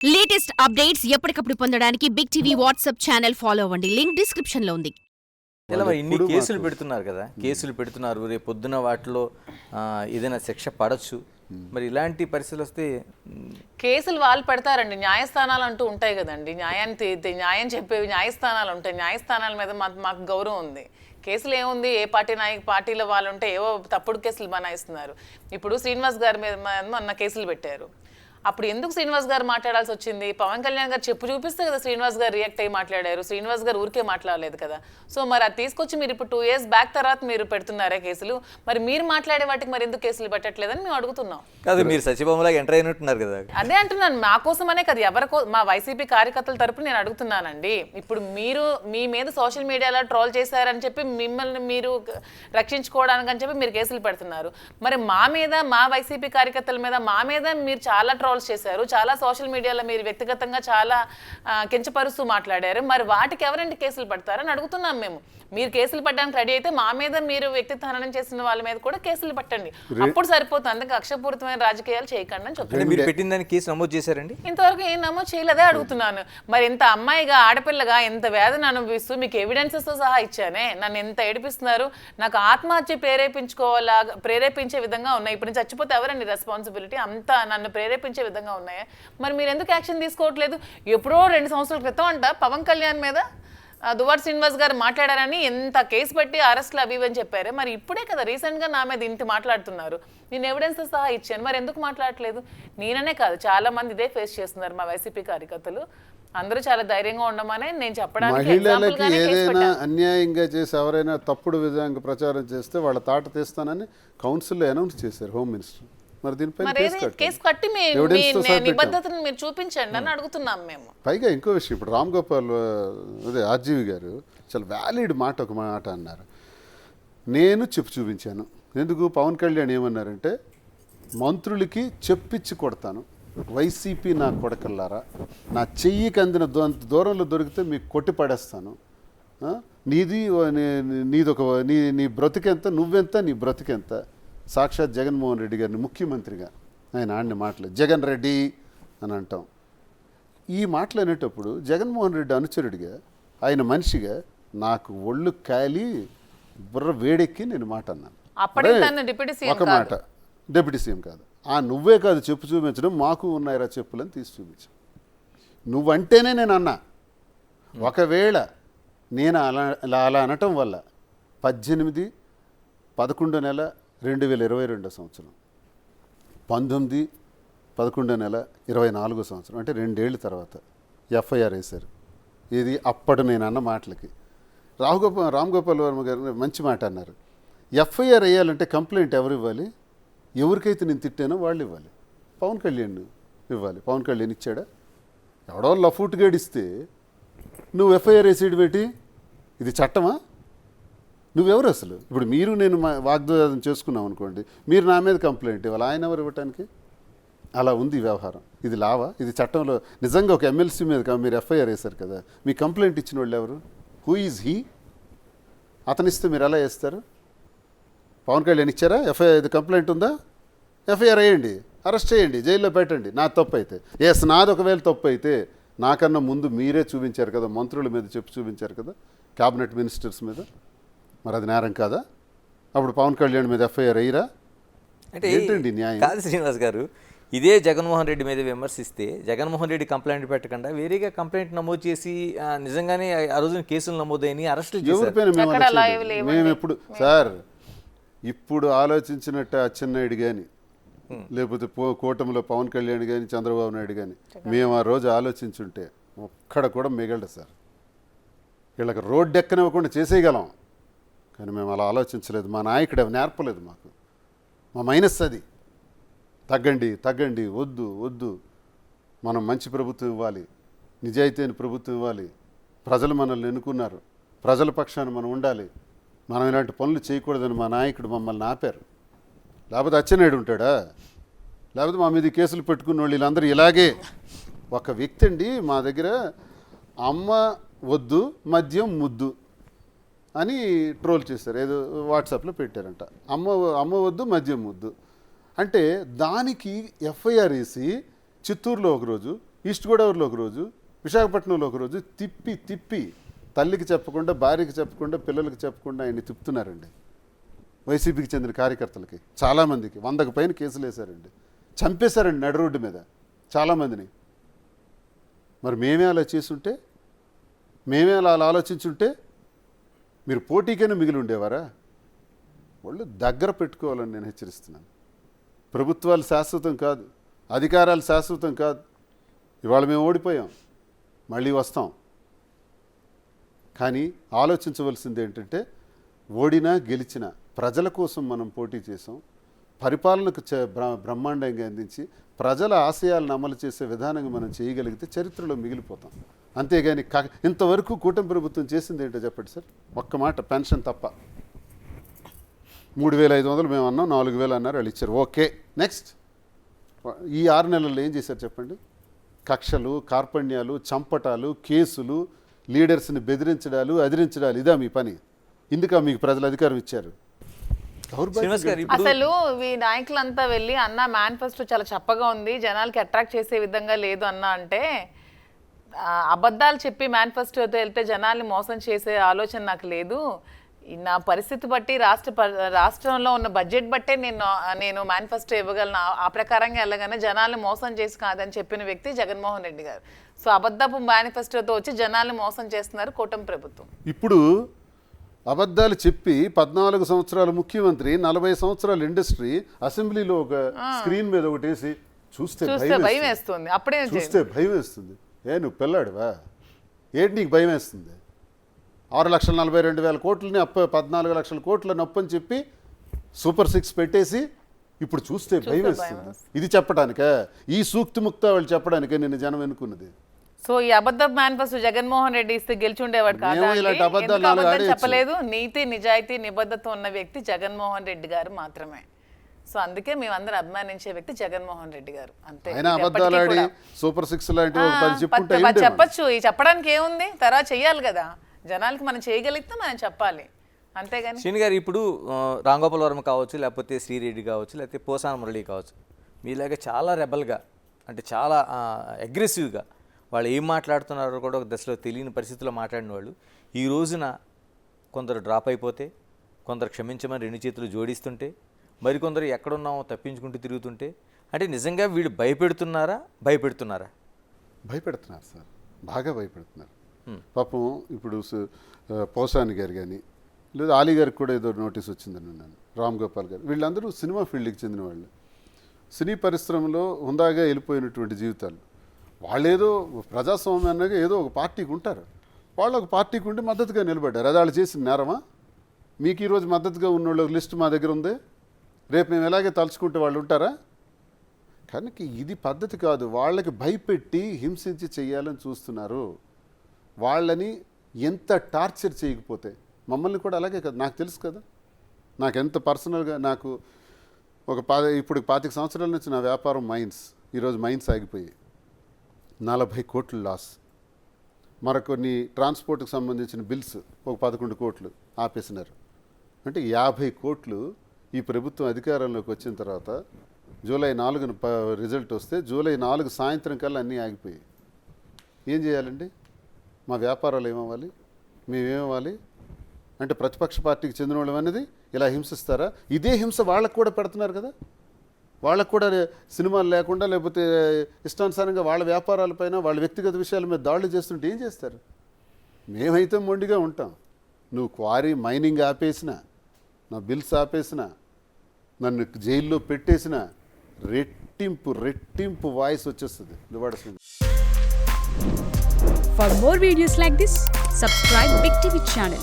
Latest updates ఎప్పటికప్పుడు పొందడానికి big TV WhatsApp channel follow అవ్వండి. లింక్ డిస్క్రిప్షన్ లో ఉంది. ఇలా మరి ఇన్ని కేసులు పెడుతున్నారు కదా, కేసులు పెడుతున్నారు. రేపు పొద్దున వాటిలో ఏదైనా శిక్ష పడచ్చు. మరి ఇలాంటి పరిస్థితులు వస్తే కేసులు వాళ్ళు పెడతారండి. న్యాయస్థానాలు అంటూ ఉంటాయి కదండి. న్యాయం చెప్పేవి న్యాయస్థానాలు ఉంటాయి. న్యాయస్థానాల మీద మాకు గౌరవం ఉంది. కేసులు ఏముంది, ఏ పార్టీలో వాళ్ళు ఉంటే ఏవో తప్పుడు కేసులు బనాయిస్తున్నారు. ఇప్పుడు శ్రీనివాస్ గారి మీద మొన్న కేసులు పెట్టారు. అప్పుడు ఎందుకు శ్రీనివాస్ గారు మాట్లాడాల్సి వచ్చింది? పవన్ కళ్యాణ్ గారు చెప్పు చూపిస్తే కదా శ్రీనివాస్ గారు రియాక్ట్ అయ్యి మాట్లాడారు. శ్రీనివాస్ గారు ఊరికే మాట్లాడలేదు కదా. సో మరి అది తీసుకొచ్చి మీరు ఇప్పుడు 2 years బ్యాక్ తర్వాత మీరు పెడుతున్నారా కేసులు? మరి మీరు మాట్లాడే వాటికి మరి ఎందుకు కేసులు పెట్టట్లేదని మేము అడుగుతున్నాం. కాదు, మీరు సచివాలయంలో ఎంటర్ అయినట్టున్నారు కదా. అదే అంటున్నాను, మా కోసమనే కదా, మా వైసీపీ కార్యకర్తల తరపున నేను అడుగుతున్నానండి. ఇప్పుడు మీరు మీ మీద సోషల్ మీడియాలో ట్రోల్ చేశారని చెప్పి మిమ్మల్ని మీరు రక్షించుకోవడానికి అని చెప్పి మీరు కేసులు పెడుతున్నారు. మరి మా వైసీపీ కార్యకర్తల మీద మీరు చాలా ట్రోల్స్ చేశారు. చాలా సోషల్ మీడియాలో మీరు వ్యక్తిగతంగా చాలా కించపరుస్తూ మాట్లాడారు. మరి వాటికి ఎవరండి కేసులు పడతారని అడుగుతున్నాం మేము. మీరు కేసులు పట్టడానికి రెడీ అయితే మా మీద మీరు వ్యక్తిత్వ హననం చేసిన వాళ్ళ మీద కూడా కేసులు పట్టండి. అప్పుడు సరిపోతుంది. అందుకే కక్షపూరితమైన రాజకీయాలు చేయకండి అని చెప్తాను. మీరు పెట్టిన దానికి కేసు నమోదు చేశారండి? ఇంతవరకు ఏం నమోదు చేయలేదే అడుగుతున్నాను. మరి ఇంత అమ్మాయిగా ఆడపిల్లగా ఎంత వేదన అనుభవిస్తూ మీకు ఎవిడెన్సెస్ తో సహా ఇచ్చానే, నన్ను ఎంత ఏడిపిస్తున్నారు. నాకు ఆత్మహత్య ప్రేరేపించే విధంగా ఉన్నాయి. ఇప్పుడు నేను చచ్చిపోతే ఎవరండి రెస్పాన్సిబిలిటీ? అంతా నన్ను ప్రేరేపించే విధంగా ఉన్నాయా? మరి మీరు ఎందుకు యాక్షన్ తీసుకోవట్లేదు? ఎప్పుడో 2 సంవత్సరాల క్రితం అంట పవన్ కళ్యాణ్ మీద దువ్వాడ శ్రీనివాస్ గారు మాట్లాడారని ఎంత కేసు పెట్టి అరెస్ట్లు అవి అని చెప్పారు. మరి ఇప్పుడే కదా రీసెంట్గా నా మీద ఇంటి మాట్లాడుతున్నారు. నేను ఎవిడెన్స్ సహా ఇచ్చాను. మరి ఎందుకు మాట్లాడట్లేదు? నేననే కాదు, చాలా మంది ఇదే ఫేస్ చేస్తున్నారు. మా వైసీపీ కార్యకర్తలు అందరూ చాలా ధైర్యంగా ఉండమనే నేను చెప్పడానికి. మహిళలకి ఏదైనా అన్యాయంగా చేసి ఎవరైనా తప్పుడు విధంగా ప్రచారం చేస్తే వాళ్ళ తాట తీస్తానని కౌన్సిల్లో అనౌన్స్ చేశారు హోమ్ మినిస్టర్. మరి దీనిపై కేసు కట్టి నిబద్ధతను మీరు చూపించండి అని అడుగుతున్నాం మేము. పైగా ఇంకో విషయం, ఇప్పుడు రామ్ గోపాల్ అదే ఆర్జీవి గారు చాలా వ్యాలిడ్ ఒక మాట అన్నారు. నేను చూపించాను. ఎందుకు? పవన్ కళ్యాణ్ ఏమన్నారంటే, మంత్రులకి చెప్పిచ్చి కొడతాను, వైసీపీ నా కొడకల్లారా, నా చెయ్యికి అందిన దూరంలో దొరికితే మీకు కొట్టి పడేస్తాను, నీ బ్రతికెంత, నువ్వెంత, నీ బ్రతికెంత. సాక్షాత్ జగన్మోహన్ రెడ్డి గారిని ముఖ్యమంత్రిగా ఆయన ఆడిన మాటలు జగన్ రెడ్డి అని అంటాం. ఈ మాటలు అనేటప్పుడు జగన్మోహన్ రెడ్డి అనుచరుడిగా, ఆయన మనిషిగా నాకు ఒళ్ళు కాలి బుర్ర వేడెక్కి నేను మాట అన్నాను. ఒక మాట, డిప్యూటీ సీఎం కాదు, నువ్వే కాదు చెప్పు చూపించడం, మాకు ఉన్నాయిరా చెప్పులని తీసి చూపించాం. నువ్వంటేనే నేను అన్నా. ఒకవేళ నేను అలా అనటం వల్ల 18/11 2022 సంవత్సరం, 19/11/24 సంవత్సరం, అంటే 2 ఏళ్ళ తర్వాత ఎఫ్ఐఆర్ వేశారు. ఇది అప్పటి నేను అన్న మాటలకి. రామ్ గోపాల్ వర్మ గారు మంచి మాట అన్నారు. ఎఫ్ఐఆర్ వేయాలంటే కంప్లైంట్ ఎవరు ఇవ్వాలి? ఎవరికైతే నేను తిట్టానో వాళ్ళు ఇవ్వాలి. పవన్ కళ్యాణ్ ఇవ్వాలి. పవన్ కళ్యాణ్ ఇచ్చాడా? ఎవడో లఫూట్ గడిస్తే నువ్వు ఎఫ్ఐఆర్ వేసేది పెట్టి, ఇది చట్టమా? నువ్వెవరు అసలు? ఇప్పుడు మీరు నేను వాగ్దానం చేసుకున్నాం అనుకోండి, మీరు నా మీద కంప్లైంట్ ఇవ్వాలి, ఆయన ఎవరు ఇవ్వటానికి? అలా ఉంది వ్యవహారం. ఇది లావా? ఇది చట్టంలో నిజంగా ఒక ఎమ్మెల్సీ మీద మీరు ఎఫ్ఐఆర్ వేశారు కదా, మీ కంప్లైంట్ ఇచ్చిన వాళ్ళు ఎవరు? Who is he? అతనిస్తే మీరు ఎలా వేస్తారు? పవన్ కళ్యాణ్ ఇచ్చారా? ఇది కంప్లైంట్ ఉందా? ఎఫ్ఐఆర్ వేయండి, అరెస్ట్ చేయండి, జైల్లో పెట్టండి. నా తప్పు అయితే నాది ఒకవేళ తప్పు అయితే, నాకన్నా ముందు మీరే చూపించారు కదా, మంత్రుల మీద చెప్పి చూపించారు కదా, క్యాబినెట్ మినిస్టర్స్ మీద. మరి అది నేరం కాదా? అప్పుడు పవన్ కళ్యాణ్ మీద ఎఫ్ఐఆర్ అయ్యిరా? అంటే ఏంటండి న్యాయం? కాదు శ్రీనివాస్ గారు, ఇదే జగన్మోహన్ రెడ్డి మీద విమర్శిస్తే జగన్మోహన్ రెడ్డి కంప్లైంట్ పెట్టకుండా వేరేగా కంప్లైంట్ నమోదు చేసి నిజంగానే ఆ రోజున కేసులు నమోదైన అరెస్టులు ఎవరిపైన మేము ఎప్పుడు సార్ ఇప్పుడు ఆలోచించినట్టు అచ్చెన్నాయుడు కానీ, లేకపోతే కూటమిలో పవన్ కళ్యాణ్ కానీ, చంద్రబాబు నాయుడు కానీ, మేము ఆ రోజు ఆలోచించుంటే ఒక్కడ కూడా మిగలడు సార్. వీళ్ళకి రోడ్డు ఎక్కనివ్వకుండా చేసేయగలం, కానీ మేము అలా ఆలోచించలేదు. మా నాయకుడు నేర్పలేదు మాకు. మా మైనస్ అది. తగ్గండి, వద్దు, మనం మంచి ప్రభుత్వం ఇవ్వాలి, నిజాయితీ అయిన ప్రభుత్వం ఇవ్వాలి, ప్రజలు మనల్ని ఎన్నుకున్నారు, ప్రజల పక్షాన మనం ఉండాలి, మనం ఇలాంటి పనులు చేయకూడదని మా నాయకుడు మమ్మల్ని ఆపారు. లేకపోతే అచ్చెన్నాయుడు ఉంటాడా? లేకపోతే మా మీద కేసులు పెట్టుకున్న వాళ్ళు వీళ్ళందరూ ఇలాగే. ఒక వ్యక్తి అండి మా దగ్గర అమ్మ వద్దు మద్యం ముద్దు అని ట్రోల్ చేశారు, ఏదో వాట్సాప్లో పెట్టారంట. అమ్మ వద్దు మద్యం ముద్దు అంటే దానికి ఎఫ్ఐఆర్ వేసి చిత్తూరులో ఒకరోజు, ఈస్ట్ గోదావరిలో ఒక రోజు, విశాఖపట్నంలో ఒక రోజు తిప్పి తిప్పి తల్లికి చెప్పకుండా, భార్యకి చెప్పకుండా, పిల్లలకి చెప్పకుండా ఆయన్ని తిప్పుతున్నారండి. వైసీపీకి చెందిన కార్యకర్తలకి చాలామందికి 100కు పైన కేసులు వేశారండి. చంపేశారండి నడి రోడ్డు మీద చాలామందిని. మరి మేమే అలా చేసుంటే, మేమే అలా ఆలోచించుంటే మీరు పోటీకైనా మిగిలి ఉండేవారా? వాళ్ళు దగ్గర పెట్టుకోవాలని నేను హెచ్చరిస్తున్నాను. ప్రభుత్వాలు శాశ్వతం కాదు, అధికారాలు శాశ్వతం కాదు. ఇవాళ మేము ఓడిపోయాం, మళ్ళీ వస్తాం. కానీ ఆలోచించవలసింది ఏంటంటే, ఓడినా గెలిచినా ప్రజల కోసం మనం పోటీ చేసాం. పరిపాలనకు బ్రహ్మాండంగా అందించి ప్రజల ఆశయాలను అమలు చేసే విధానంగా మనం చేయగలిగితే చరిత్రలో మిగిలిపోతాం. అంతేగాని ఇంతవరకు కూటమి ప్రభుత్వం చేసింది ఏంటో చెప్పండి సార్. ఒక్క మాట, పెన్షన్ తప్ప. 3,500 మేము అన్నాం, 4,000 అన్నారు, వాళ్ళు ఇచ్చారు. Okay, next. ఈ 6 నెలల్లో ఏం చేశారు చెప్పండి? కక్షలు, కార్పణ్యాలు, చంపటాలు, కేసులు, లీడర్స్ని బెదిరించడాలు, అదిరించడాలు, ఇదా మీ పని? ఇందుక మీకు ప్రజలు అధికారం ఇచ్చారు? అసలు ఈ నాయకులంతా వెళ్ళి అన్న మేనిఫెస్టో చాలా చప్పగా ఉంది, జనాలకి అట్రాక్ట్ చేసే విధంగా లేదు అన్న అంటే, అబద్ధాలు చెప్పి మేనిఫెస్టోతో వెళ్తే జనాల్ని మోసం చేసే ఆలోచన నాకు లేదు. నా పరిస్థితి బట్టి రాష్ట్రంలో ఉన్న బడ్జెట్ బట్టే నేను మేనిఫెస్టో ఇవ్వగలను, ఆ ప్రకారంగా వెళ్ళగానే జనాల్ని మోసం చేసి కాదని చెప్పిన వ్యక్తి జగన్మోహన్ రెడ్డి గారు. సో అబద్ధపు మేనిఫెస్టోతో వచ్చి జనాల్ని మోసం చేస్తున్నారు కూటమి ప్రభుత్వం. ఇప్పుడు అబద్ధాలు చెప్పి 14 సంవత్సరాలు ముఖ్యమంత్రి, 40 సంవత్సరాలు ఇండస్ట్రీ, అసెంబ్లీలో ఒక స్క్రీన్ మీద ఒకటి వేసి చూస్తే భయం వేస్తుంది. అప్పుడే చూస్తే భయం వేస్తుంది. నువ్వు పిల్లాడువా? ఏంటి నీకు భయం వేస్తుంది? 6,42,000 కోట్లని 14 లక్షల కోట్ల నొప్పని చెప్పి సూపర్ 6 పెట్టేసి ఇప్పుడు చూస్తే భయం వేస్తుంది. ఇది చెప్పడానికే, ఈ సూక్తి ముక్త వాళ్ళు చెప్పడానికే నేను జనం ఎన్నుకున్నది. సో ఈ అబద్ధ మేనిఫెస్టో జగన్మోహన్ రెడ్డి ఇస్తే గెలిచి ఉండేవాడు కాదు. చెప్పలేదు. నీతి, నిజాయితీ, నిబద్ధత ఉన్న వ్యక్తి జగన్మోహన్ రెడ్డి గారు మాత్రమే. సో అందుకే మేమందరం అభిమానించే వ్యక్తి జగన్మోహన్ రెడ్డి గారు. అంతే. సూపర్ 6 చెప్పచ్చు. ఈ చెప్పడానికి ఏముంది? తర్వాత చెయ్యాలి కదా, జనాలకి మనం చేయగలిగితే మనం చెప్పాలి, అంతేగాని. శ్రీని గారు, ఇప్పుడు రాంగోపాల్ వర్మ కావచ్చు, లేకపోతే శ్రీరెడ్డి కావచ్చు, లేకపోతే పోసాన మురళి కావచ్చు, మీలాగా చాలా రెబల్గా, అంటే చాలా అగ్రెసివ్గా వాళ్ళు ఏం మాట్లాడుతున్నారో కూడా ఒక దశలో తెలియని పరిస్థితుల్లో మాట్లాడిన వాళ్ళు ఈ రోజున కొందరు డ్రాప్ అయిపోతే, కొందరు క్షమించమని 2 చేతులు జోడిస్తుంటే, మరికొందరు ఎక్కడున్నామో తప్పించుకుంటూ తిరుగుతుంటే, అంటే నిజంగా వీళ్ళు భయపెడుతున్నారా? భయపెడుతున్నారు సార్, బాగా భయపెడుతున్నారు. పాపం ఇప్పుడు పోసాని గారు కానీ, లేదా ఆలీ గారికి కూడా ఏదో నోటీస్ వచ్చిందని విన్నాను, రామ్ గోపాల్ గారు, వీళ్ళందరూ సినిమా ఫీల్డ్కి చెందిన వాళ్ళు. సినీ పరిశ్రమలో హుందాగా వెళ్ళిపోయినటువంటి జీవితాలు. వాళ్ళేదో ప్రజాస్వామ్యాన్ని ఏదో ఒక పార్టీకి ఉంటారు, వాళ్ళు ఒక పార్టీకి ఉండి మద్దతుగా నిలబడ్డారు. అది వాళ్ళు చేసిన నేరమా? మీకు ఈరోజు మద్దతుగా ఉన్న వాళ్ళ లిస్ట్ మా దగ్గర ఉంది, రేపు మేము ఎలాగే తలుచుకుంటే వాళ్ళు ఉంటారా? కనుక ఇది పద్ధతి కాదు. వాళ్ళకి భయపెట్టి హింసించి చేయాలని చూస్తున్నారు. వాళ్ళని ఎంత టార్చర్ చేయకపోతే, మమ్మల్ని కూడా అలాగే కదా, నాకు తెలుసు కదా, నాకు ఎంత పర్సనల్గా, నాకు ఇప్పుడు 25 సంవత్సరాల నుంచి నా వ్యాపారం మైన్స్. ఈరోజు మైన్స్ ఆగిపోయి 40 కోట్లు లాస్. మరికొన్ని ట్రాన్స్పోర్ట్కి సంబంధించిన బిల్స్ ఒక 11 కోట్లు ఆపేసినారు. అంటే 50 కోట్లు ఈ ప్రభుత్వం అధికారంలోకి వచ్చిన తర్వాత జూలై 4న రిజల్ట్ వస్తే జూలై 4 సాయంత్రం కల్లా అన్నీ ఆగిపోయాయి. ఏం చేయాలండి? మా వ్యాపారాలు ఏమవ్వాలి? మేమేమవ్వాలి? అంటే ప్రతిపక్ష పార్టీకి చెందిన వాళ్ళు అనేది ఇలా హింసిస్తారా? ఇదే హింస వాళ్ళకు కూడా పెడుతున్నారు కదా. వాళ్ళకు కూడా సినిమాలు లేకుండా, లేకపోతే ఇష్టానుసారంగా వాళ్ళ వ్యాపారాలపైన, వాళ్ళ వ్యక్తిగత విషయాల మీద దాడులు చేస్తుంటే ఏం చేస్తారు? మేమైతే మొండిగా ఉంటాం. నువ్వు క్వారీ మైనింగ్ ఆపేసినా, నా బిల్స్ ఆపేసినా, నన్ను జైల్లో పెట్టేసినా రెట్టింపు వాయిస్ వచ్చేస్తుంది Duvvada Srinivas. For more videos like this, subscribe Big TV channel.